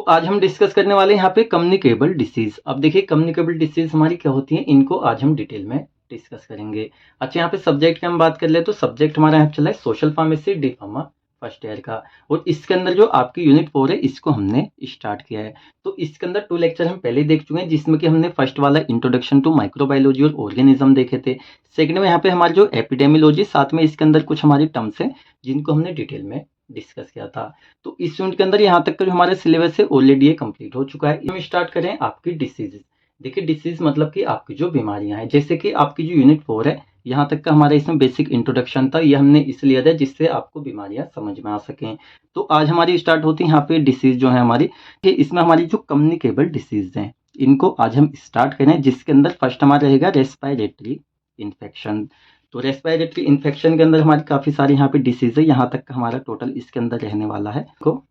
आज हम डिस्कस करने वाले हैं यहाँ पे कम्युनिकेबल डिसीज। अब देखिए कम्युनिकेबल डिसीज हमारी क्या होती है, इनको आज हम डिटेल में डिस्कस करेंगे। अच्छा, यहाँ पे सब्जेक्ट की हम बात कर ले तो सब्जेक्ट हमारा यहाँ चला है social pharmacy D pharma first year का, और इसके अंदर जो आपकी यूनिट 4 है इसको हमने स्टार्ट किया है। तो इसके अंदर 2 लेक्चर हम पहले देख चुके हैं, जिसमें कि हमने फर्स्ट वाला इंट्रोडक्शन टू माइक्रोबायोलॉजी और ऑर्गेनिज्म देखे थे। सेकंड में यहाँ पे हमारी जो एपिडेमियोलॉजी, साथ में इसके अंदर कुछ हमारी टर्म्स हैं जिनको हमने डिटेल में डिस्कस किया था। तो इस यूनिट के अंदर यहाँ तक का जो हमारा सिलेबस है ऑलरेडी ये कंप्लीट हो चुका है। हम स्टार्ट करें आपकी डिसीजेज। देखिए डिसीज मतलब कि आपकी जो बीमारियां हैं, जैसे कि आपकी जो यूनिट 4 है यहाँ तक का हमारा इसमें बेसिक इंट्रोडक्शन था, ये हमने इसलिए दिया जिससे आपको बीमारियां समझ में आ सकें। तो आज हमारी स्टार्ट होती है यहाँ पे डिसीज जो है हमारी, कि इसमें हमारी जो कम्युनिकेबल डिसीज हैं इनको आज हम स्टार्ट करें, जिसके अंदर फर्स्ट हमारा रहेगा रेस्पिरेटरी इन्फेक्शन। तो रेस्पिरेटरी इन्फेक्शन के अंदर हमारी काफ़ी सारी यहाँ पे डिसीज़ है, यहाँ तक का हमारा टोटल इसके अंदर रहने वाला है को।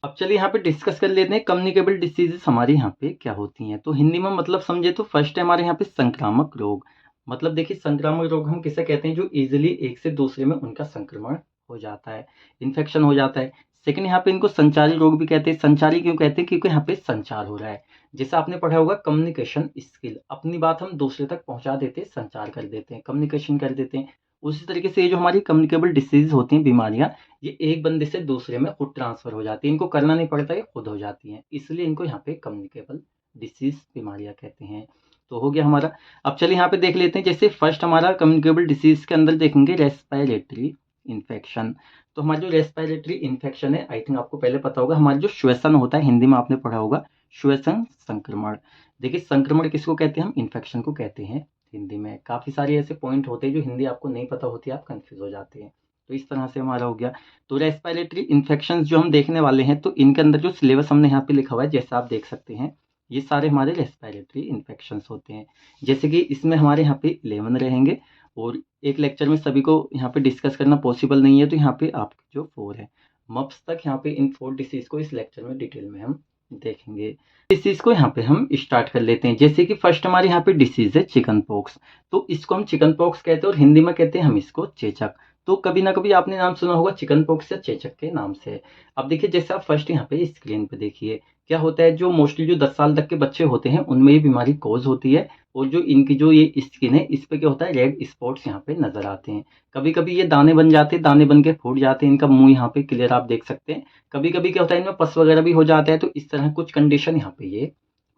अब चलिए यहाँ पे डिस्कस कर लेते हैं कम्युनिकेबल डिसीजेस हमारे यहाँ पे क्या होती हैं। तो हिंदी में मतलब समझे तो फर्स्ट है हमारे यहाँ पे संक्रामक रोग। मतलब देखिए संक्रामक रोग हम किसे कहते हैं, जो इजीली एक से दूसरे में उनका संक्रमण हो जाता है, इन्फेक्शन हो जाता है। सेकंड यहाँ पे इनको संचारी रोग भी कहते हैं। संचारी क्यों कहते हैं, क्योंकि यहाँ पे संचार हो रहा है। जैसे आपने पढ़ा होगा कम्युनिकेशन स्किल, अपनी बात हम दूसरे तक पहुंचा देते हैं, संचार कर देते हैं, कम्युनिकेशन कर देते हैं। उसी तरीके से ये जो हमारी कम्युनिकेबल डिसीज होती हैं, बीमारियां, ये एक बंदे से दूसरे में खुद ट्रांसफर हो जाती है, इनको करना नहीं पड़ता, ये खुद हो जाती हैं, इसलिए इनको यहाँ पे कम्युनिकेबल डिसीज बीमारियां कहते हैं। तो हो गया हमारा। अब चलिए यहाँ पे देख लेते हैं, जैसे फर्स्ट हमारा कम्युनिकेबल डिसीज के अंदर देखेंगे रेस्पिरेटरी इन्फेक्शन। तो हमारा जो रेस्पिरेटरी इन्फेक्शन है, आई थिंक आपको पहले पता होगा, हमारा जो श्वसन होता है, हिंदी में आपने पढ़ा होगा श्वसन संक्रमण। देखिए संक्रमण किसको कहते हैं, हम इन्फेक्शन को कहते हैं हिंदी में। काफ़ी सारे ऐसे पॉइंट होते हैं जो हिंदी आपको नहीं पता होती, आप कंफ्यूज हो जाते हैं। तो इस तरह से हमारा हो गया। तो रेस्पिरेटरी इन्फेक्शन जो हम देखने वाले हैं, तो इनके अंदर जो सिलेबस हमने यहाँ पे लिखा हुआ है, जैसे आप देख सकते हैं, ये सारे हमारे रेस्पिरेटरी इन्फेक्शंस होते हैं। जैसे कि इसमें हमारे यहाँ पे 11 रहेंगे, और एक लेक्चर में सभी को यहाँ पे डिस्कस करना पॉसिबल नहीं है, तो यहाँ पे आपकी जो 4 है मप्स तक, यहाँ पे इन 4 डिसीज को इस लेक्चर में डिटेल में हम देखेंगे। डिसीज को यहाँ पे हम स्टार्ट कर लेते हैं। जैसे कि फर्स्ट हमारे यहाँ पे डिसीज है चिकन पॉक्स। तो इसको हम चिकन पॉक्स कहते हैं, और हिंदी में कहते हैं हम इसको चेचक। तो कभी ना कभी आपने नाम सुना होगा चिकन पॉक्स या चेचक के नाम से। अब देखिए जैसे आप फर्स्ट यहाँ पे स्क्रीन पे देखिए क्या होता है, जो मोस्टली जो 10 साल तक के बच्चे होते हैं उनमें ये बीमारी कोज होती है, और जो इनकी जो ये स्किन है इस पे क्या होता है, रेड स्पॉट्स यहाँ पे नजर आते हैं। कभी कभी ये दाने बन जाते हैं, दाने बन के फूट जाते हैं, इनका मुंह यहाँ पे क्लियर आप देख सकते हैं। कभी कभी क्या होता है, इनमें पस वगैरह भी हो जाता है। तो इस तरह कुछ कंडीशन यहाँ पे ये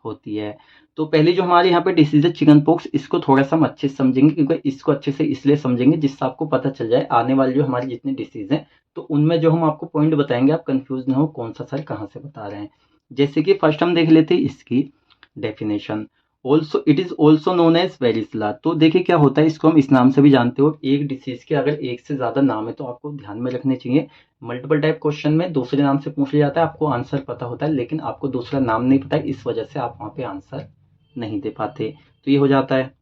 होती है। तो पहले जो हमारे यहाँ पे डिसीज है चिकन पॉक्स, इसको थोड़ा सा हम अच्छे से समझेंगे, क्योंकि इसको अच्छे से इसलिए समझेंगे जिससे आपको पता चल जाए आने वाली जो हमारी जितनी डिसीज हैं, तो उनमें जो हम आपको पॉइंट बताएंगे आप कंफ्यूज ना हो कौन सा सर कहाँ से बता रहे हैं। जैसे कि फर्स्ट हम देख लेते हैं इसकी definition. Also it is also known as varicella. तो देखिए क्या होता है, इसको हम इस नाम से भी जानते हो। एक डिसीज के अगर एक से ज्यादा नाम है तो आपको ध्यान में रखने चाहिए। मल्टीपल टाइप क्वेश्चन में दूसरे नाम से पूछ लिया जाता है, आपको आंसर पता होता है लेकिन आपको दूसरा नाम नहीं पता है, इस वजह से आप वहां पे आंसर नहीं दे पाते। तो ये हो जाता है।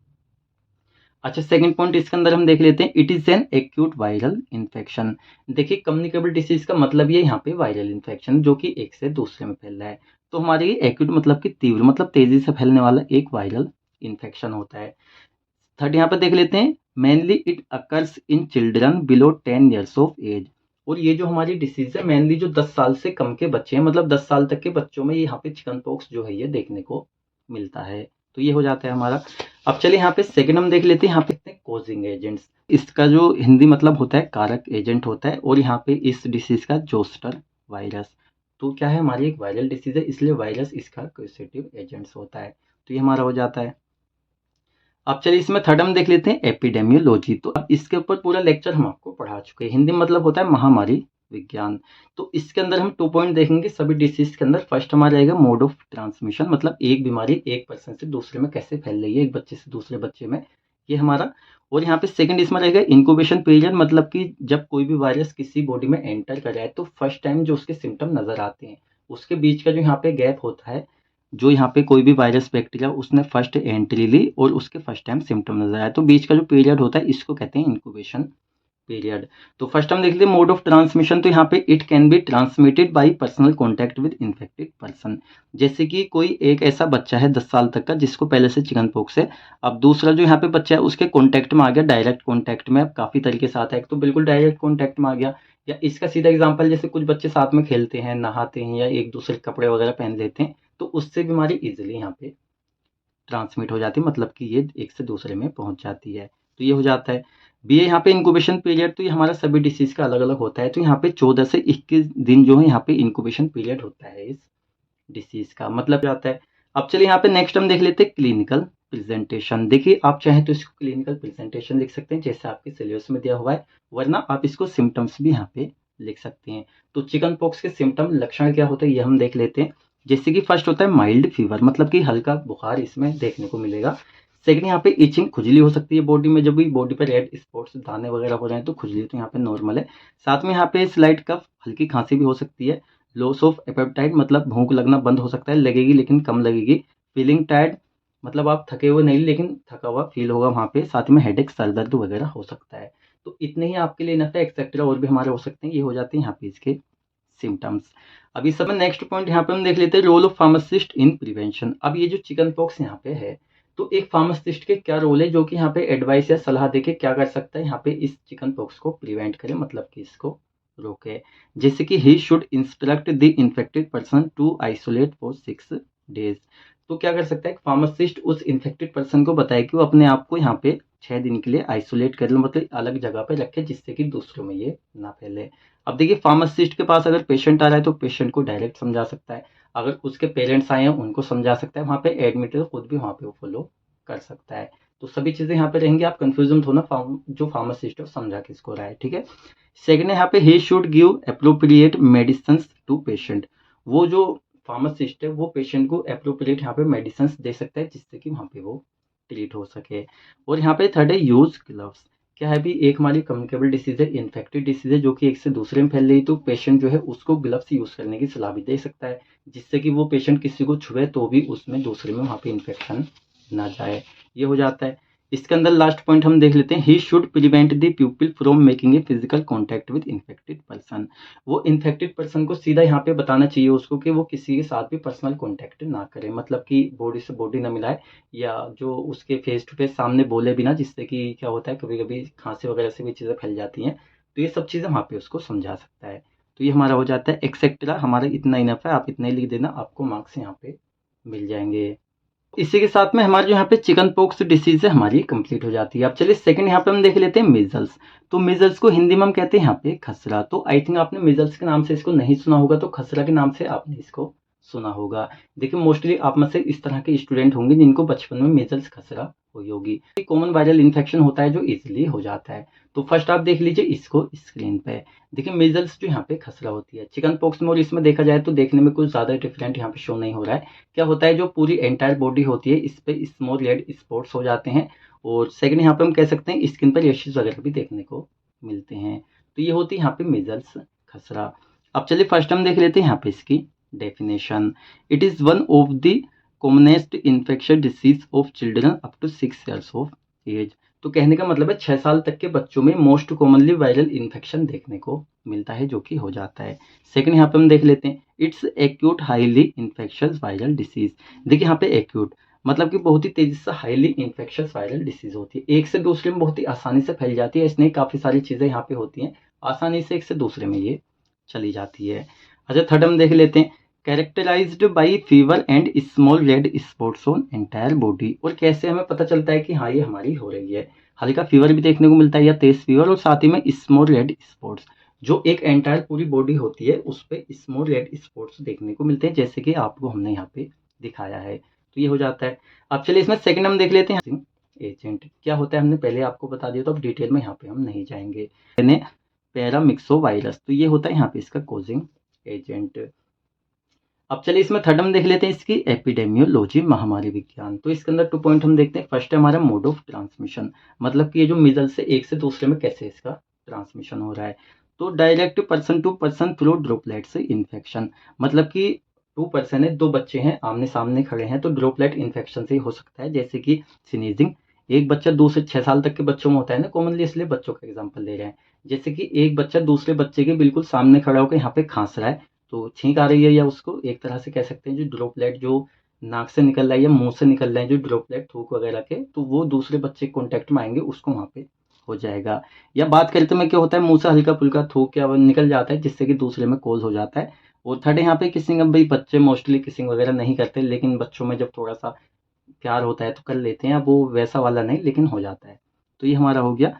अच्छा, सेकंड पॉइंट इसके अंदर हम देख लेते हैं, it is an acute viral infection. देखिए कम्युनिकेबल डिसीज का मतलब ये यहाँ पे वायरल इन्फेक्शन जो कि एक से दूसरे में फैल रहा है। तो हमारे ये एक्यूट मतलब कि तीव्र, मतलब तेजी से फैलने वाला एक वायरल इन्फेक्शन होता है। थर्ड यहाँ पे देख लेते हैं, mainly it occurs in children below 10 years of age. और ये जो हमारी डिसीज है मेनली जो 10 साल से कम के बच्चे हैं, मतलब 10 साल तक के बच्चों में यहाँ पे चिकन पॉक्स जो है ये देखने को मिलता है। तो ये हो जाता है हमारा। अब चलिए यहाँ पे सेकंड हम देख लेते हैं, यहाँ पे कोजिंग एजेंट्स। इसका जो हिंदी मतलब होता है कारक एजेंट होता है, और यहाँ पे इस डिसीज का जोस्टर वायरस। तो क्या है, हमारी एक वायरल डिसीज है, इसलिए वायरस इसका कॉजेटिव एजेंट्स होता है। तो ये हमारा हो जाता है। अब चलिए इसमें थर्ड हम देख लेते हैं एपिडेमियोलॉजी। तो अब इसके ऊपर पूरा लेक्चर हम आपको पढ़ा चुके हैं। हिंदी में मतलब होता है महामारी विज्ञान। तो इसके अंदर हम 2 पॉइंट देखेंगे सभी डिसीज के अंदर। फर्स्ट हमारा रहेगा मोड ऑफ ट्रांसमिशन, मतलब एक बीमारी एक पर्सन से दूसरे में कैसे फैल रही है, एक बच्चे से दूसरे बच्चे में, ये हमारा। और यहाँ पे सेकंड इसमें रहेगा इंक्यूबेशन पीरियड, मतलब कि जब कोई भी वायरस किसी बॉडी में एंटर कर रहा है तो फर्स्ट टाइम जो उसके सिम्टम नजर आते हैं उसके बीच का जो यहाँ पे गैप होता है, जो यहाँ पे कोई भी वायरस बैक्टीरिया उसने फर्स्ट एंट्री ली और उसके फर्स्ट टाइम सिम्टम नजर आया, तो बीच का जो पीरियड होता है इसको कहते हैं इंक्यूबेशन पीरियड। तो फर्स्ट हम देख लेते हैं मोड ऑफ ट्रांसमिशन। तो यहाँ पे it can be transmitted by personal contact with infected person. जैसे कि कोई एक ऐसा बच्चा है 10 साल तक का जिसको पहले से चिकन पॉक्स है, अब दूसरा जो यहाँ पे बच्चा है उसके कॉन्टैक्ट में आ गया, डायरेक्ट कॉन्टैक्ट में। अब काफी तरीके से आता है, एक तो बिल्कुल डायरेक्ट कॉन्टैक्ट में आ गया, या इसका सीधा एग्जांपल जैसे कुछ बच्चे साथ में खेलते हैं, नहाते हैं या एक दूसरे के कपड़े वगैरह पहन लेते हैं, तो उससे बीमारी इजीली यहाँ पे ट्रांसमिट हो जाती है, मतलब कि ये एक से दूसरे में पहुंच जाती है। तो ये हो जाता है। बी है यहाँ पे इंक्यूबेशन पीरियड, तो ये हमारा सभी डिसीज का अलग अलग होता है। तो यहाँ पे 14 से 21 दिन जो है यहाँ पे इंक्यूबेशन पीरियड होता है इस डिसीज का, मतलब जाता है। अब चलिए यहाँ पे नेक्स्ट हम देख लेते हैं क्लिनिकल प्रेजेंटेशन। देखिए आप चाहें तो इसको क्लिनिकल प्रेजेंटेशन लिख सकते हैं जैसे आपके सिलेबस में दिया हुआ है, वरना आप इसको सिम्टम्स भी यहाँ पे लिख सकते हैं। तो चिकन पॉक्स के सिम्टम लक्षण क्या होते हैं ये हम देख लेते हैं। जैसे कि फर्स्ट होता है माइल्ड फीवर, मतलब कि हल्का बुखार इसमें देखने को मिलेगा। सेकंड यहाँ पे इचिंग, खुजली हो सकती है बॉडी में, जब भी बॉडी पे रेड स्पॉट्स दाने वगैरह हो जाए तो खुजली तो यहाँ पे नॉर्मल है। साथ में यहाँ पे स्लाइट कफ, हल्की खांसी भी हो सकती है। लॉस ऑफ एपेटाइट, मतलब भूख लगना बंद हो सकता है, लगेगी लेकिन कम लगेगी। फीलिंग टायर्ड, मतलब आप थके हुए नहीं लेकिन थका हुआ फील होगा वहाँ पे। साथ में हेडेक, सर दर्द वगैरह हो सकता है। तो इतने ही आपके लिए इनफ है, एक्सेट्रा और भी हमारे हो सकते हैं। ये हो जाते हैं यहाँ पे इसके सिम्टम्स। अब इस समय नेक्स्ट पॉइंट यहाँ पे हम देख लेते हैं role of pharmacist in prevention. अब ये जो चिकन पॉक्स यहाँ पे है, तो एक फार्मासिस्ट के क्या रोल है, जो कि यहाँ पे एडवाइस या सलाह देके क्या कर सकता है यहाँ पे इस चिकन पॉक्स को प्रिवेंट करे, मतलब कि इसको रोके। जैसे कि he should instruct the infected person to isolate for 6 days. तो क्या कर सकता है फार्मासिस्ट, उस इन्फेक्टेड पर्सन को बताए कि वो अपने आप को यहाँ पे 6 दिन के लिए आइसोलेट कर ले, मतलब अलग जगह पे रखे, जिससे कि दूसरों में ये ना फैले। अब देखिए फार्मासिस्ट के पास अगर पेशेंट आ रहा है तो पेशेंट को डायरेक्ट समझा सकता है, अगर उसके पेरेंट्स आए हैं उनको समझा सकता है, वहाँ पे एडमिट है तो खुद भी वहाँ पे वो फॉलो कर सकता है। तो सभी चीज़ें यहाँ पे रहेंगी, आप कंफ्यूजन हो ना, जो फार्मासिस्ट है वो समझा किसको रहा है, ठीक है। सेकंड है यहाँ पे he should give appropriate medicine to patient. वो जो फार्मासिस्ट है वो पेशेंट को अप्रोप्रिएट यहाँ पे मेडिसिन दे सकता है, जिससे कि वहाँ पे वो ट्रीट हो सके। और यहाँ पे थर्ड है यूज ग्लव्स। क्या है भी, एक हमारी कम्युनिकेबल डिसीज है, इन्फेक्टेड डिसीज है, जो कि एक से दूसरे में फैल रही, तो पेशेंट जो है उसको ग्लव्स यूज करने की सलाह भी दे सकता है, जिससे कि वो पेशेंट किसी को छुए तो भी उसमें दूसरे में वहाँ पे इन्फेक्शन ना जाए। ये हो जाता है। इसके अंदर लास्ट पॉइंट हम देख लेते हैं, he should prevent the people from making a physical contact with infected person. वो इन्फेक्टेड पर्सन को सीधा यहाँ पे बताना चाहिए उसको कि वो किसी के साथ भी पर्सनल कॉन्टैक्ट ना करे, मतलब कि बॉडी से बॉडी ना मिलाए, या जो उसके फेस टू फेस सामने बोले भी ना, जिससे कि क्या होता है कभी कभी खांसी वगैरह से भी चीज़ें फैल जाती हैं। तो ये सब चीज़ें वहाँ पे उसको समझा सकता है। तो ये हमारा हो जाता है एक्सेट्रा, हमारा इतना इनफ है, आप इतना ही लिख देना, आपको मार्क्स यहाँ पे मिल जाएंगे। इसी के साथ में हमारे जो यहाँ पे चिकन पॉक्स डिसीज है हमारी कंप्लीट हो जाती है। अब चलिए सेकंड यहाँ पे हम देख लेते हैं मिजल्स। तो मिजल्स को हिंदी में हम कहते हैं यहाँ पे खसरा। तो आई थिंक आपने मिजल्स के नाम से इसको नहीं सुना होगा, तो खसरा के नाम से आपने इसको सुना होगा। देखिए मोस्टली आप में से इस तरह के स्टूडेंट होंगे जिनको बचपन में मिजल्स खसरा हुई होगी। कॉमन वायरल इन्फेक्शन होता है जो इजिली हो जाता है। तो फर्स्ट आप देख लीजिए इसको स्क्रीन पे। देखिए मिजल्स जो यहाँ पे खसरा होती है, चिकन पॉक्स में और इसमें देखा जाए तो देखने में कुछ ज़्यादा डिफरेंट यहाँ पे शो नहीं हो रहा है। क्या होता है, जो पूरी एंटायर बॉडी होती है इस पे स्मॉल रेड स्पॉट्स हो जाते हैं। और सेकंड यहाँ पे हम कह सकते हैं स्किन पर रेशेस वगैरह भी देखने को मिलते हैं। तो ये होती है यहाँ पे मिजल्स खसरा। अब चलिए फर्स्ट हम देख लेते हैं यहाँ पे इसकी definition. It is one of the commonest infection disease of children up to 6 years of age. तो कहने का मतलब है 6 साल तक के बच्चों में मोस्ट कॉमनली वायरल इन्फेक्शन देखने को मिलता है, जो कि हो जाता है। सेकंड यहाँ पे हम देख लेते हैं, it's acute highly infectious viral disease. देखिए यहाँ पे एक्यूट मतलब कि बहुत ही तेजी से हाईली इन्फेक्शस वायरल डिसीज होती है, एक से दूसरे में बहुत ही आसानी से फैल जाती है। इसमें काफ़ी सारी चीज़ें यहाँ पे होती हैं, आसानी से एक से दूसरे में ये चली जाती है। अच्छा थर्ड हम देख लेते हैं, characterised by fever and small red spots on entire body. और कैसे हमें पता चलता है कि हाँ ये हमारी हो रही है, हल्का फीवर भी देखने को मिलता है या तेज फीवर, और साथ ही में स्मॉल रेड स्पॉट्स, जो एक एंटायर पूरी बॉडी होती है उस पे स्मॉल रेड स्पॉट्स देखने को मिलते हैं, जैसे कि आपको हमने यहाँ पे दिखाया है। तो ये हो जाता है। अब चलिए इसमें सेकंड हम देख लेते हैं, एजेंट क्या होता है हमने पहले आपको बता दिया, तो अब डिटेल में यहाँ पे हम नहीं जाएंगे। पैरामिक्सोवायरस, तो ये होता है यहाँ पे इसका कोजिंग एजेंट। अब चलिए इसमें थर्ड हम देख लेते हैं इसकी एपिडेमियोलॉजी, महामारी विज्ञान। तो इसके अंदर 2 पॉइंट हम देखते हैं। फर्स्ट है हमारा मोड ऑफ ट्रांसमिशन, मतलब कि ये जो मिजल से एक से दूसरे में कैसे इसका ट्रांसमिशन हो रहा है। तो direct person to person through droplet से इन्फेक्शन, मतलब कि 2 पर्सन है, 2 बच्चे हैं आमने सामने खड़े हैं, तो ड्रॉपलेट इन्फेक्शन से ही हो सकता है, जैसे कि स्नीजिंग। एक बच्चा 2 से 6 साल तक के बच्चों में होता है ना कॉमनली, इसलिए बच्चों का एग्जाम्पल ले रहे हैं। जैसे कि एक बच्चा दूसरे बच्चे के बिल्कुल सामने खड़ा होकर यहाँ पे खांस रहा है, तो छींक आ रही है, या उसको एक तरह से कह सकते हैं जो ड्रॉपलेट जो नाक से निकल रहा है या मुंह से निकल रहे हैं जो ड्रॉपलेट थूक वगैरह के, तो वो दूसरे बच्चे के कॉन्टैक्ट में आएंगे, उसको वहाँ पे हो जाएगा। या बात करें तो में क्या होता है, मुंह से हल्का फुल्का थूक या वो निकल जाता है जिससे कि दूसरे में कोज हो जाता है। और थर्ड यहाँ पे किसिंग, अब भाई बच्चे मोस्टली किसिंग वगैरह नहीं करते, लेकिन बच्चों में जब थोड़ा सा प्यार होता है तो कर लेते हैं, अब वो वैसा वाला नहीं लेकिन हो जाता है। तो ये हमारा हो गया।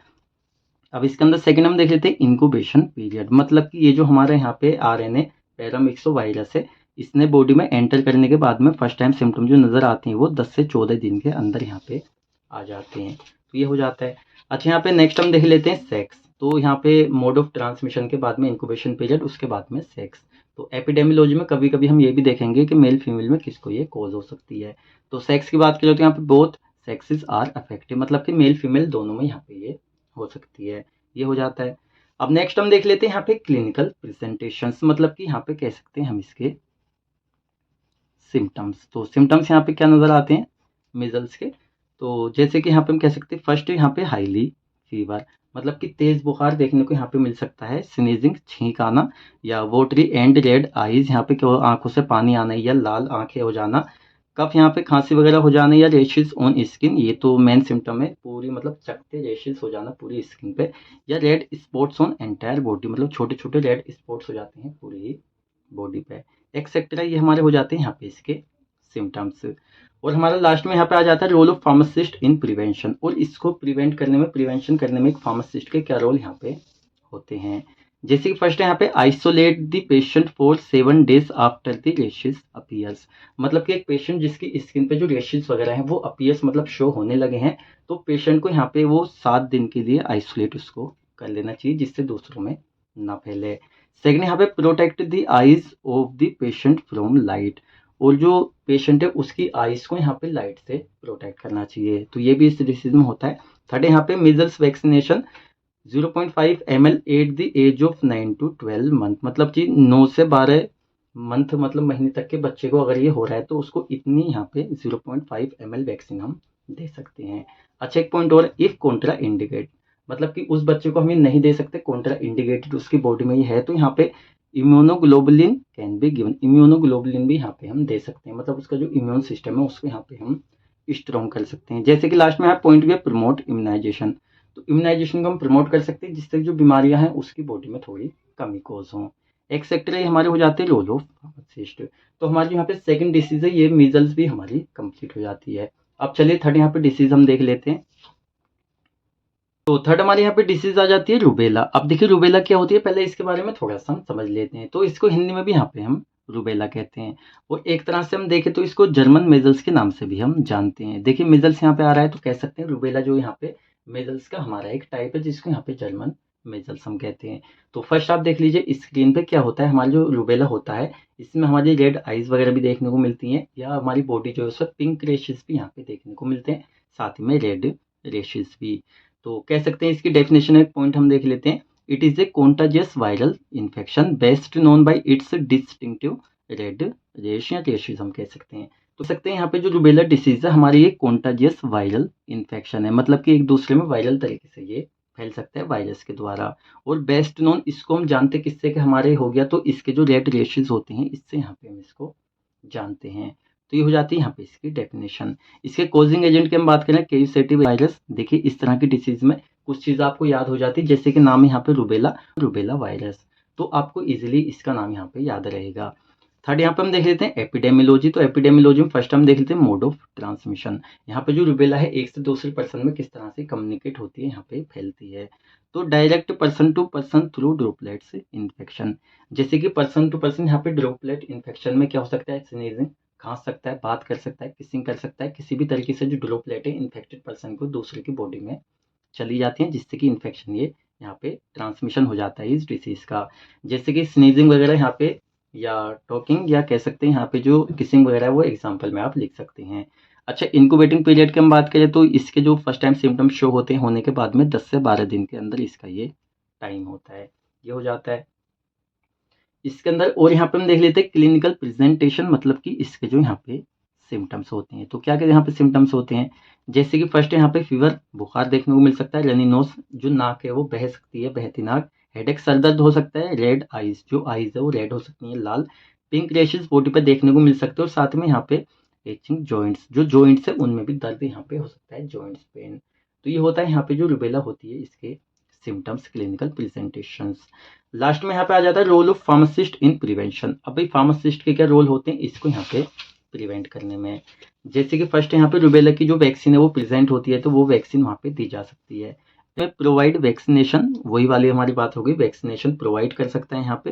अब इसके अंदर सेकंड हम देख लेते हैं इंक्यूबेशन पीरियड, मतलब कि ये जो हमारे यहाँ पे आरएनए पैरामिक्सो वायरस है, इसने बॉडी में एंटर करने के बाद में फर्स्ट टाइम सिम्टम जो नज़र आते हैं वो 10 से 14 दिन के अंदर यहाँ पे आ जाते हैं। तो ये हो जाता है। अच्छा, यहाँ पे नेक्स्ट हम देख लेते हैं सेक्स। तो यहाँ पे मोड ऑफ ट्रांसमिशन के बाद में इंक्यूबेशन पीरियड, उसके बाद में सेक्स। तो एपिडेमियोलॉजी में कभी कभी हम ये भी देखेंगे कि मेल फीमेल में किसको ये कॉज हो सकती है। तो सेक्स की बात करें तो यहाँ पे बोथ सेक्सेस आर अफेक्टेड, मतलब कि मेल फीमेल दोनों में यहाँ पे ये हो सकती है। ये हो जाता है। अब नेक्स्ट हम देख लेते हैं यहाँ पे क्लिनिकल प्रेजेंटेशंस, मतलब कि यहाँ पे कह सकते हैं हम इसके सिम्टम्स। तो सिम्टम्स यहाँ पे क्या नज़र आते हैं मीजल्स के, तो जैसे कि यहाँ पे हम कह सकते हैं फर्स्ट यहाँ पे हाईली फीवर, मतलब कि तेज बुखार देखने को यहाँ पे मिल सकता है। स्नीजिंग, छींक आना, या वोटरी एंड रेड आईज, यहाँ पे क्या आंखों से पानी आना या लाल आंखें हो जाना। कफ, यहाँ पे खांसी वगैरह हो जाना, या रेशेस ऑन स्किन, ये तो मेन सिम्टम है, पूरी मतलब चकते रेशेस हो जाना पूरी स्किन पे। या red spots on entire body, मतलब छोटे छोटे रेड स्पॉट्स हो जाते हैं पूरी बॉडी पे, एक्सेट्रा। ये हमारे हो जाते हैं यहाँ पे इसके सिम्टम्स। और हमारा लास्ट में यहाँ पे आ जाता है role of pharmacist in prevention, और इसको प्रिवेंट करने में, प्रिवेंशन करने में एक फार्मासिस्ट के क्या रोल यहाँ पे होते हैं। जैसे कि फर्स्ट है यहाँ पे isolate the patient for 7 days after the rashes appears, मतलब कि एक पेशेंट जिसकी स्किन पे जो रेशेस वगैरह हैं वो अपीयर्स मतलब शो होने लगे हैं, तो पेशेंट को यहाँ पे वो 7 दिन के लिए आइसोलेट उसको कर लेना चाहिए जिससे दूसरों में ना फैले। सेकंड यहाँ पे protect the eyes of the patient from light, और जो पेशेंट है उसकी आईज को यहाँ पे लाइट से प्रोटेक्ट करना चाहिए, तो ये भी इस डिसीज में होता है। थर्ड यहाँ पे measles vaccination 0.5 ml at the age of 9 to 12 month, मतलब कि 9 से 12 मंथ मतलब महीने तक के बच्चे को अगर ये हो रहा है तो उसको इतनी यहाँ पे 0.5 ml वैक्सीन हम दे सकते हैं। अच्छा, एक पॉइंट और, इफ कॉन्ट्रा इंडिकेट, मतलब कि उस बच्चे को हम ये नहीं दे सकते, कॉन्ट्रा इंडिकेटेड उसकी बॉडी में ये है, तो यहाँ पे immunoglobulin can be given, immunoglobulin भी यहाँ पे हम दे सकते हैं, मतलब उसका जो इम्यून सिस्टम है उसको यहाँ पे हम स्ट्रॉन्ग कर सकते हैं। जैसे कि लास्ट में पॉइंट भी है प्रमोट इम्यूनाइजेशन, तो इम्यूनाइजेशन को हम प्रमोट कर सकते हैं जिससे जो बीमारियां हैं उसकी बॉडी में थोड़ी कमी कोज हो। एक्सेट्रा हमारे हो जाते हैं रोल ऑफ फार्मासिस्ट। तो हमारी यहाँ पे सेकंड डिसीज है ये मीजल्स भी हमारी कंप्लीट हो जाती है। अब चलिए थर्ड यहाँ पे डिसीज हम देख लेते हैं। तो थर्ड हमारे यहाँ पे डिसीज आ जाती है रूबेला। अब देखिए रूबेला क्या होती है, पहले इसके बारे में थोड़ा सा हम समझ लेते हैं। तो इसको हिंदी में भी यहाँ पे हम रूबेला कहते हैं, और एक तरह से हम देखें तो इसको जर्मन मेजल्स के नाम से भी हम जानते हैं। देखिए मेजल्स यहाँ पे आ रहा है तो कह सकते हैं रूबेला जो यहाँ पे मेजल्स का हमारा एक टाइप है जिसको यहाँ पे जर्मन मेजल्स हम कहते हैं। तो फर्स्ट आप देख लीजिए स्क्रीन पे क्या होता है, हमारा जो रूबेला होता है इसमें हमारी रेड आइज वगैरह भी देखने को मिलती हैं, या हमारी बॉडी जो है उसमें पिंक रेशेस भी यहाँ पे देखने को मिलते हैं, साथ में रेड रेशेस भी। तो कह सकते हैं इसकी डेफिनेशन एक पॉइंट हम देख लेते हैं। It is a contagious viral infection best known by it's distinctive red रेश या रेशेस हम कह सकते हैं। तो सकते हैं यहाँ पे जो रूबेला डिसीज है हमारी ये कॉन्टाजियस वायरल इन्फेक्शन है, मतलब कि एक दूसरे में वायरल तरीके से ये फैल सकता है वायरस के द्वारा। और बेस्ट नोन इसको हम जानते किससे कि हमारे हो गया, तो इसके जो रेड रेशेस होते हैं इससे यहाँ पे हम इसको जानते हैं। तो ये हो जाती है यहाँ पे इसकी डेफिनेशन। इसके कॉजिंग एजेंट की हम बात करें केयूसेटिव वायरस, देखिए इस तरह की डिसीज में कुछ चीज़ आपको याद हो जाती है, जैसे कि नाम है यहाँ पे रूबेला, रूबेला वायरस, तो आपको इजीली इसका नाम यहाँ पे याद रहेगा। थर्ड यहाँ पे हम देख लेते हैं एपिडेमियोलॉजी। तो एपिडेमियोलॉजी में फर्स्ट हम देख लेते हैं मोड ऑफ ट्रांसमिशन, यहाँ पे जो रूबेला है एक से दूसरे पर्सन में किस तरह से कम्युनिकेट होती है, यहाँ पे फैलती है। तो direct person to person through droplets infection, जैसे कि पर्सन टू पर्सन यहाँ पे ड्रॉपलेट इन्फेक्शन में क्या हो सकता है, स्नीजिंग, खांस सकता है, बात कर सकता है, किसिंग कर सकता है, किसी भी तरीके से जो ड्रॉपलेट है इन्फेक्टेड पर्सन को दूसरे की बॉडी में चली जाती हैं जिससे कि इन्फेक्शन ये यहाँ पे ट्रांसमिशन हो जाता है इस डिसीज का। जैसे कि स्नीजिंग वगैरह यहाँ पे, या टॉकिंग, या कह सकते हैं यहाँ पे जो किसिंग वगैरह है वो एग्जाम्पल में आप लिख सकते हैं। अच्छा, इनक्यूबेटिंग पीरियड की हम बात करें तो इसके जो फर्स्ट टाइम सिम्टम्स शो होते हैं होने के बाद में 10 से 12 दिन के अंदर इसका ये टाइम होता है, ये हो जाता है इसके अंदर। और यहाँ पे हम देख लेते हैं क्लिनिकल प्रेजेंटेशन, मतलब कि इसके जो यहाँ पे सिम्टम्स होते हैं, तो क्या क्या यहाँ पे सिम्टम्स होते हैं। जैसे कि फर्स्ट यहाँ पे फीवर, बुखार देखने को मिल सकता है, रनी नोज, जो नाक है वो बह सकती है, बहती नाक, हेडेक, सर दर्द हो सकता है, रेड आइज, जो आइज है वो रेड हो सकती है, लाल, पिंक रेशेस बॉडी पे देखने को मिल सकते हैं, और साथ में यहाँ पे एचिंग जॉइंट्स, जो जॉइंट्स है उनमें भी दर्द यहाँ पे हो सकता है, जॉइंट्स पेन। तो ये होता है यहाँ पे जो रुबेला होती है इसके सिम्टम्स, क्लिनिकल प्रेजेंटेशंस। लास्ट में यहाँ पे आ जाता है role of pharmacist in prevention. अब भाई फार्मासिस्ट के क्या रोल होते हैं इसको यहाँ पे प्रिवेंट करने में। जैसे कि फर्स्ट यहाँ पे रुबेला की जो वैक्सीन है वो प्रेजेंट होती है तो वो वैक्सीन वहाँ पे दी जा सकती है। प्रोवाइड वैक्सीनेशन, वही वाली हमारी बात हो गई, वैक्सीनेशन प्रोवाइड कर सकता है यहाँ पे।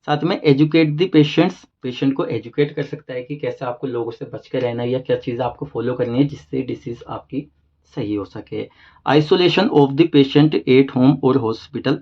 साथ में एजुकेट द पेशेंट्स, पेशेंट को एजुकेट कर सकता है कि कैसे आपको लोगों से बच के रहना है या क्या चीज़ आपको फॉलो करनी है जिससे डिसीज आपकी सही हो सके। Isolation of the patient at home और hospital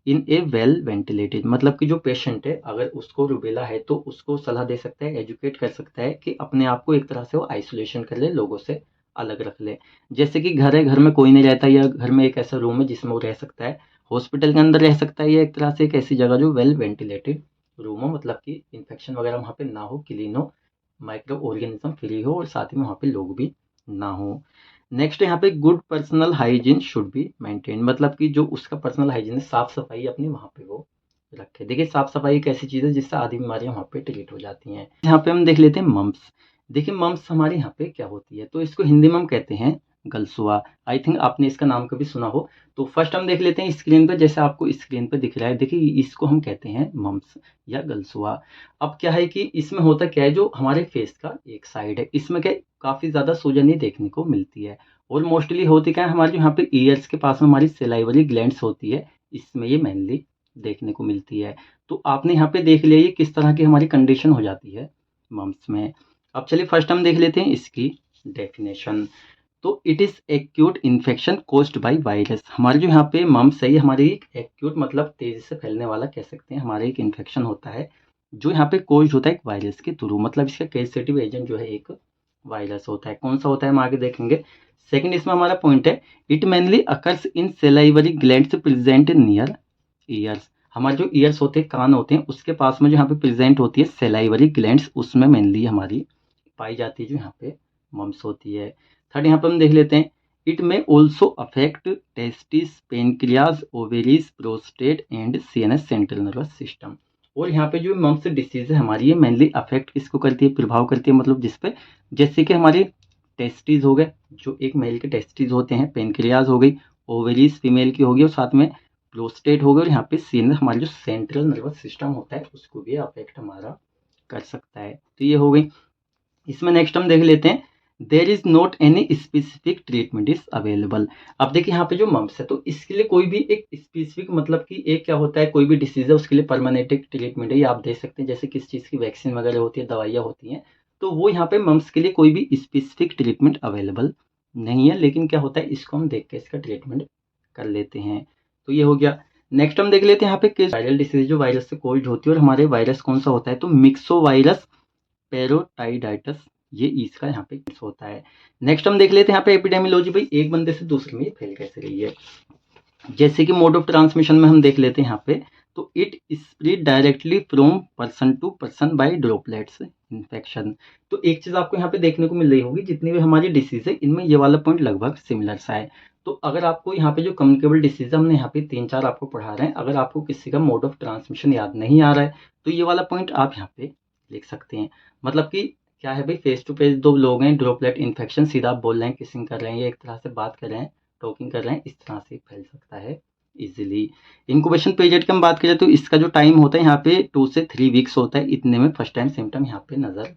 in a well ventilated, मतलब कि जो पेशेंट है अगर उसको रुबेला है तो उसको सलाह दे सकता है, एजुकेट कर सकता है कि अपने आप को एक तरह से वो आइसोलेशन कर ले, लोगों से अलग रख ले। जैसे कि घर है, घर में कोई नहीं रहता या घर में एक ऐसा रूम है जिसमें वो रह सकता है, हॉस्पिटल के अंदर रह सकता है या एक तरह से एक ऐसी जगह जो वेल वेंटिलेटेड रूम हो, मतलब कि इन्फेक्शन वगैरह वहाँ पे ना हो, क्लीन हो, माइक्रो ऑर्गेनिज्म फ्री हो और साथ ही में वहाँ पे लोग भी ना हो। नेक्स्ट यहाँ पे good personal hygiene should be maintain, मतलब कि जो उसका पर्सनल हाइजीन है, साफ सफाई अपनी वहाँ पे वो रखे। देखिए साफ सफाई एक ऐसी चीज़ है जिससे आधी बीमारियां वहाँ पे ट्रीट हो जाती हैं। यहाँ पे हम देख लेते हैं मम्प्स। देखिए मम्प्स हमारे यहाँ पे क्या होती है, तो इसको हिंदी में हम कहते हैं गलसुआ। आई थिंक आपने इसका नाम कभी सुना हो। तो फर्स्ट हम देख लेते हैं स्क्रीन पे, जैसे आपको स्क्रीन पे दिख रहा है, देखिए इसको हम कहते हैं मम्प्स या गलसुआ। अब क्या है कि इसमें होता क्या है, जो हमारे फेस का एक साइड है इसमें क्या काफ़ी ज़्यादा सूजन ही देखने को मिलती है। और मोस्टली होती क्या है, हमारे जो यहाँ पे ईयर्स के पास में हमारी सेलाइवरी ग्लैंड्स होती है, इसमें ये मेनली देखने को मिलती है। तो आपने यहाँ पे देख लिया ये किस तरह की हमारी कंडीशन हो जाती है मम्प्स में। अब चलिए फर्स्ट हम देख लेते हैं इसकी डेफिनेशन। तो it is acute infection caused by virus. हमारे जो यहाँ पे मम्प्स है ये हमारी एक एक्यूट मतलब तेजी से फैलने वाला कह सकते हैं, हमारे एक इन्फेक्शन होता है जो यहाँ पे कोज्ड होता है एक वायरस के थ्रू, मतलब इसका कैसेटिव एजेंट जो है एक वायरस होता है। कौन सा होता है हम आगे देखेंगे। सेकंड इसमें हमारा पॉइंट है, it mainly occurs in salivary glands present near years. हमारे जो ईयर्स होते हैं, कान होते हैं, उसके पास में जो यहाँ पे प्रेजेंट होती है सेलाइवरी ग्लैंड्स, उसमें मेनली हमारी पाई जाती है जो यहाँ पे मम्स होती है। थर्ड यहाँ पे हम देख लेते हैं, इट में also affect testis, pancreas, ovaries, prostate and CNS central nervous system. और यहाँ पे जो मम्स डिसीज है हमारी, ये मेनली अफेक्ट किसको करती है, प्रभाव करती है, मतलब जिसपे जैसे कि हमारी टेस्टिस हो गए, जो एक मेल के टेस्टिस होते हैं, पेनक्रियाज हो गई, ओवेरीज फीमेल की होगी और साथ में प्रोस्टेट हो गया, और यहाँ पे सीएनएस हमारा जो सेंट्रल नर्वस सिस्टम होता है उसको भी अफेक्ट हमारा कर सकता है। तो ये हो गई। इसमें नेक्स्ट हम देख लेते हैं, there is not any specific treatment is available. अब देखिए यहाँ पे जो मम्प्स है तो इसके लिए कोई भी एक स्पेसिफिक मतलब कि एक क्या होता है, कोई भी डिसीज है उसके लिए परमानेंट एक ट्रीटमेंट है, ये आप देख सकते हैं जैसे किस चीज़ की वैक्सीन वगैरह होती है, दवाइयाँ होती हैं, तो वो यहाँ पे मम्प्स के लिए कोई भी स्पेसिफिक ट्रीटमेंट अवेलेबल नहीं है। लेकिन क्या होता है, इसको हम देख के इसका ट्रीटमेंट कर लेते हैं। तो ये हो गया। नेक्स्ट हम देख लेते हैं यहाँ पे वायरल डिसीज जो वायरस से कोल्ड होती है, और हमारे वायरस कौन सा होता है, तो मिक्सो वायरस पेरोटाइडाइटिस, ये इसका यहाँ पे होता है। नेक्स्ट हम देख लेते हैं यहाँ पे एपिडेमियोलॉजी, भाई एक बंदे से दूसरे में फैल कैसे रही है। जैसे कि मोड ऑफ ट्रांसमिशन में हम देख लेते हैं यहाँ पे, तो it spread directly from person to person by droplets infection. तो एक चीज आपको यहाँ पे देखने को मिल रही होगी, जितनी भी हमारी डिसीज है इनमें ये वाला पॉइंट लगभग सिमिलर सा है। तो अगर आपको यहाँ पे जो कम्युनिकेबल डिसीज है, हमने यहाँ पे 3-4 आपको पढ़ा रहे हैं, अगर आपको किसी का मोड ऑफ ट्रांसमिशन याद नहीं आ रहा है तो ये वाला पॉइंट आप यहाँ पे लिख सकते हैं। मतलब कि क्या है भाई, फेस टू फेस दो लोग हैं, ड्रॉपलेट इन्फेक्शन, सीधा आप बोल रहे हैं, किसिंग कर रहे हैं या एक तरह से बात कर रहे हैं, टॉकिंग कर रहे हैं, इस तरह से फैल सकता है इजीली। इंक्यूबेशन पीरियड की हम बात करें तो इसका जो टाइम होता है यहाँ पे 2 से 3 वीक्स होता है, इतने में फर्स्ट टाइम सिम्टम यहाँ पे नजर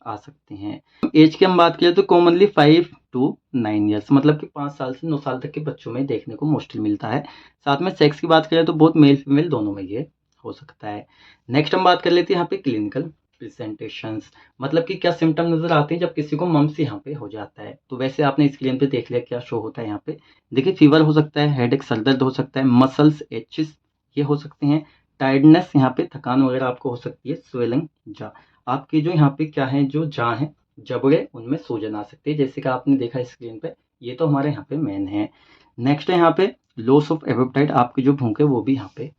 आ सकते हैं। एज की हम बात करें तो कॉमनली 5 to 9 ईयर्स, मतलब कि 5 साल से 9 साल तक के बच्चों में देखने को मोस्टली मिलता है। साथ में सेक्स की बात करें तो बहुत मेल फीमेल दोनों में ये हो सकता है। नेक्स्ट हम बात कर लेते हैं यहाँ पे क्लिनिकल प्रेजेंटेशंस, मतलब कि क्या सिम्टम नजर आते हैं जब किसी को मम्स यहाँ पे हो जाता है। तो वैसे आपने स्क्रीन पे देख लिया क्या शो होता है यहाँ पे। देखिए फीवर हो सकता है, हेडेक सर दर्द हो सकता है, मसल्स एचिस ये हो सकते हैं, टायर्डनेस यहाँ पे थकान वगैरह आपको हो सकती है, स्वेलिंग जा, आपकी जो यहाँ पे क्या है जो जा है जबड़े उनमें सूजन आ सकती है, जैसे कि आपने देखा स्क्रीन पे, ये तो हमारे यहाँ पे मेन है। नेक्स्ट है यहाँ पे लॉस ऑफ एपेटाइट, आपकी जो भूख है वो भी यहाँ पे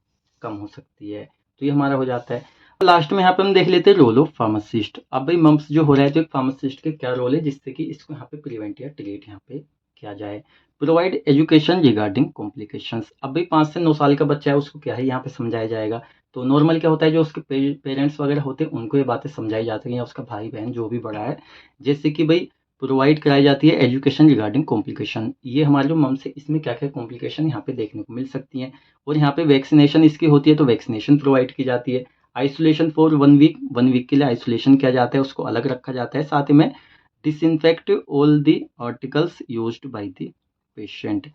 कम हो सकती है। तो ये हमारा हो जाता है। लास्ट में यहाँ पे हम देख लेते हैं रोल ऑफ फार्मासिस्ट। अब भाई मम्प्स जो हो रहा है तो एक फार्मासिस्ट के क्या रोल है जिससे कि इसको यहाँ पे प्रिवेंट या ट्रीट यहाँ पे किया जाए। Provide education regarding complications. अब भाई 5 से 9 साल का बच्चा है, उसको क्या है यहाँ पे समझाया जाएगा। तो नॉर्मल क्या होता है, जो उसके पेरेंट्स वगैरह होते हैं उनको ये बातें समझाई जाती हैं, या उसका भाई बहन जो भी बड़ा है, जैसे कि भाई प्रोवाइड कराई जाती है एजुकेशन रिगार्डिंग कॉम्प्लिकेशन। ये हमारे जो मम्स है इसमें क्या क्या कॉम्प्लिकेशन यहाँ पे देखने को मिल सकती हैं। और यहाँ पे वैक्सीनेशन इसकी होती है तो वैक्सीनेशन प्रोवाइड की जाती है। आइसोलेशन फॉर 1 वीक के लिए आइसोलेशन किया जाता है, उसको अलग रखा जाता है। साथ ही में disinfect all the articles used by the patient.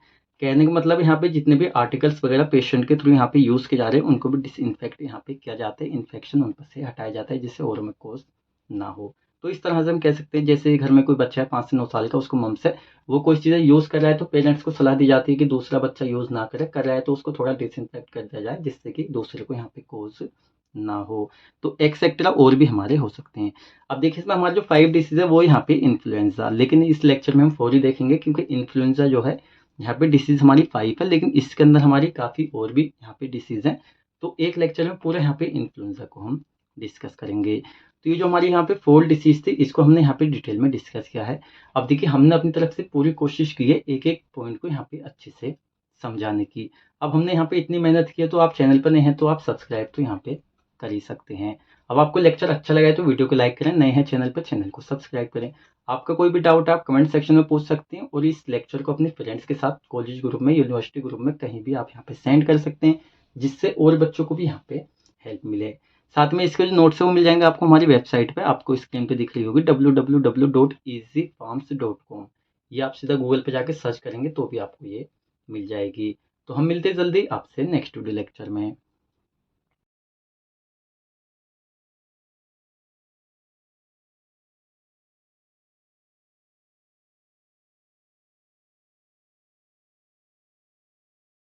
कहने का मतलब यहाँ पे जितने भी आर्टिकल्स वगैरह पेशेंट के थ्रू यहाँ पे यूज़ किए जा रहे हैं उनको भी डिसइंफेक्ट यहाँ पे किया जाता है, इन्फेक्शन उन पर से हटाया जाता है जिससे और में कोज ना हो। तो इस तरह से हम कह सकते हैं जैसे घर में कोई बच्चा है 5 से 9 साल का, उसको मम्स है, वो कोई चीज़ें यूज़ कर रहा है तो पेरेंट्स को सलाह दी जाती है कि दूसरा बच्चा यूज़ ना करे, कर रहा है तो उसको थोड़ा डिसइंफेक्ट कर दिया जाए जिससे कि दूसरे को यहाँ पे कोज ना हो। तो एक्सेट्रा और भी हमारे हो सकते हैं। अब देखिए इसमें हमारे जो 5 डिसीज़ है वो यहाँ पे इन्फ्लुएंजा, लेकिन इस लेक्चर में हम 4 ही देखेंगे क्योंकि इन्फ्लुएंजा जो है यहाँ पे डिसीज़ हमारी 5 है, लेकिन इसके अंदर हमारी काफ़ी और भी यहाँ पे डिसीज़ हैं। तो एक लेक्चर में पूरा यहाँ पे इन्फ्लुएंजा को हम डिस्कस करेंगे। तो ये जो हमारी यहाँ पे 4 डिसीज़ थी इसको हमने यहाँ पे डिटेल में डिस्कस किया है। अब देखिए हमने अपनी तरफ से पूरी कोशिश की है एक-एक पॉइंट को यहाँ पे अच्छे से समझाने की। अब हमने यहाँ पे इतनी मेहनत की है तो आप चैनल पर नए हैं तो आप सब्सक्राइब तो यहाँ पे कर ही सकते हैं। अब आपको लेक्चर अच्छा लगा है तो वीडियो को लाइक करें, नए हैं चैनल पर चैनल को सब्सक्राइब करें। आपका कोई भी डाउट आप कमेंट सेक्शन में पूछ सकते हैं और इस लेक्चर को अपने फ्रेंड्स के साथ कॉलेज ग्रुप में, यूनिवर्सिटी ग्रुप में कहीं भी आप यहाँ पे सेंड कर सकते हैं जिससे और बच्चों को भी यहाँ पे हेल्प मिले। साथ में इसके जो नोट्स है वो मिल जाएंगे आपको हमारी वेबसाइट पे, आपको स्क्रीन पे दिख रही होगी www.easyforms.com। ये आप सीधा गूगल पे जाके सर्च करेंगे तो भी आपको ये मिल जाएगी। तो हम मिलते हैं जल्दी आपसे नेक्स्ट वीडियो लेक्चर में।